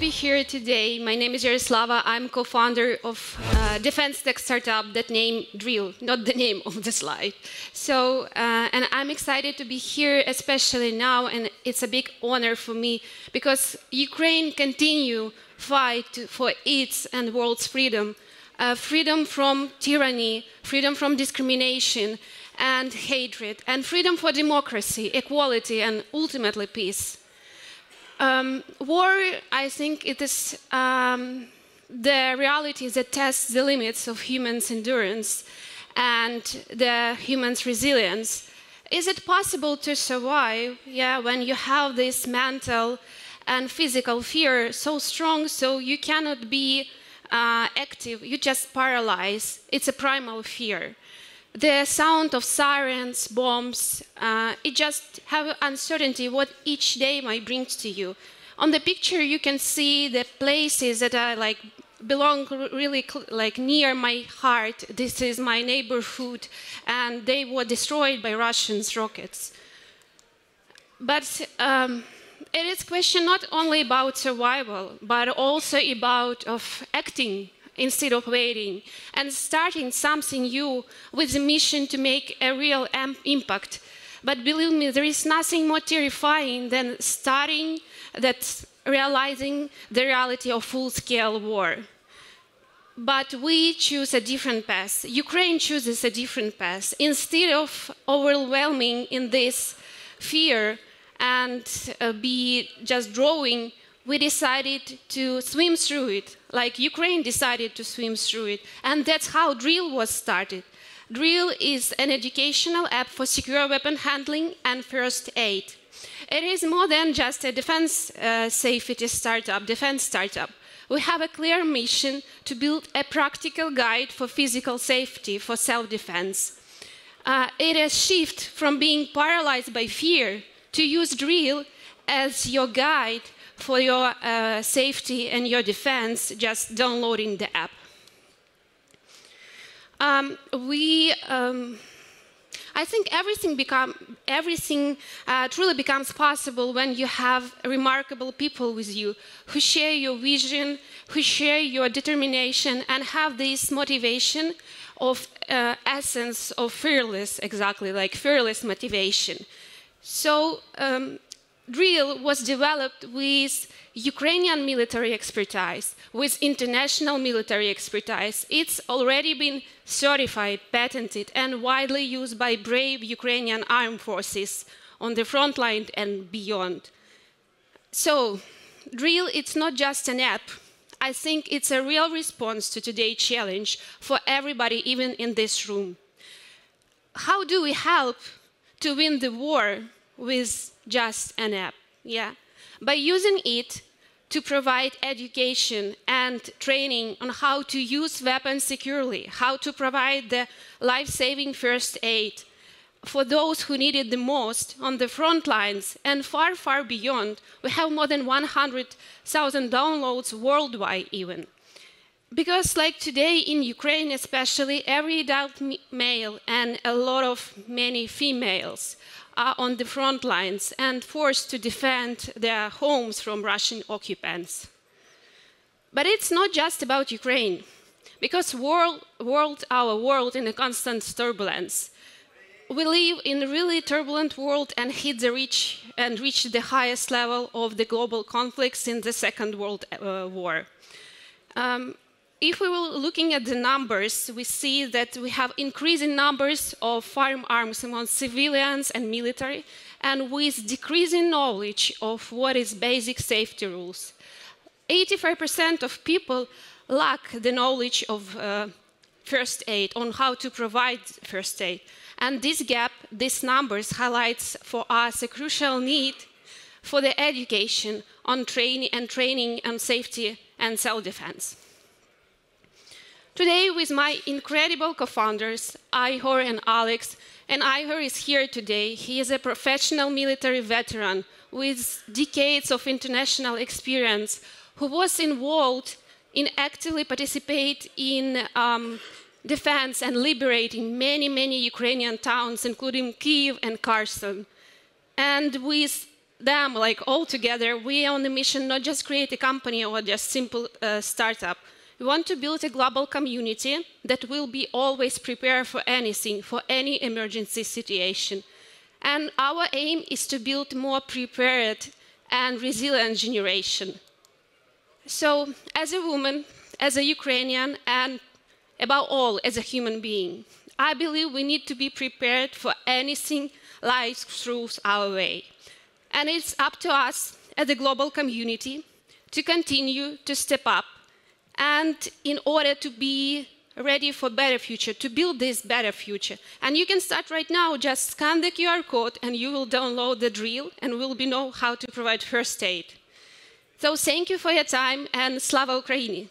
be here today. My name is Yaroslava. I'm co-founder of defense tech startup that name Drill, not the name of the slide. So, and I'm excited to be here, especially now, and it's a big honor for me because Ukraine continue fight for its and world's freedom, freedom from tyranny, freedom from discrimination and hatred, and freedom for democracy, equality, and ultimately peace. War, I think it is the reality that tests the limits of humans' endurance and the humans' resilience. Is it possible to survive, when you have this mental and physical fear so strong so you cannot be active, you just paralyze? It's a primal fear. The sound of sirens, bombs, it just have uncertainty what each day might bring to you. On the picture, you can see the places that are belong really near my heart. This is my neighborhood, and they were destroyed by Russians' rockets. But it is a question not only about survival, but also about acting instead of waiting, and starting something new with a mission to make a real impact. But believe me, there is nothing more terrifying than starting realizing the reality of full-scale war. But we choose a different path. Ukraine chooses a different path. Instead of overwhelming in this fear and be just drawing, we decided to swim through it, like Ukraine decided to swim through it. And that's how Drill was started. Drill is an educational app for secure weapon handling and first aid. It is more than just a defense safety startup, defense startup. We have a clear mission to build a practical guide for physical safety, for self-defense. It is a shift from being paralyzed by fear to use Drill as your guide for your safety and your defense, just downloading the app. I think everything truly becomes possible when you have remarkable people with you who share your vision, who share your determination, and have this motivation of essence of fearless, exactly like fearless motivation. So Drill was developed with Ukrainian military expertise, with international military expertise. It's already been certified, patented, and widely used by brave Ukrainian armed forces on the front line and beyond. So, Drill, it's not just an app. I think it's a real response to today's challenge for everybody, even in this room. How do we help to win the war with just an app? By using it to provide education and training on how to use weapons securely, how to provide the life-saving first aid for those who need it the most on the front lines and far, far beyond. We have more than 100,000 downloads worldwide even. Because like today in Ukraine especially, every adult male and many females are on the front lines and forced to defend their homes from Russian occupants. But it's not just about Ukraine, because our world in a constant turbulence. We live in a really turbulent world and hit reach the highest level of the global conflicts since the Second World War. If we were looking at the numbers, we see that we have increasing numbers of firearms among civilians and military, and with decreasing knowledge of what is basic safety rules. 85% of people lack the knowledge of first aid, on how to provide first aid. And this gap, these numbers highlights for us a crucial need for the education on training on safety and self-defense. Today, with my incredible co-founders, Ihor and Alex, and Ihor is here today. He is a professional military veteran with decades of international experience who was involved in actively participate in defense and liberating many, many Ukrainian towns, including Kyiv and Kherson. And with them, like all together, we are on a mission not just create a company or just simple startup. We want to build a global community that will be always prepared for anything, for any emergency situation. And our aim is to build more prepared and resilient generation. So, as a woman, as a Ukrainian, and above all, as a human being, I believe we need to be prepared for anything life throws our way. And it's up to us, as a global community, to continue to step up, and in order to be ready for a better future, to build this better future. And you can start right now, just scan the QR code and you will download the drill and will know how to provide first aid. So thank you for your time, and Slava Ukraini!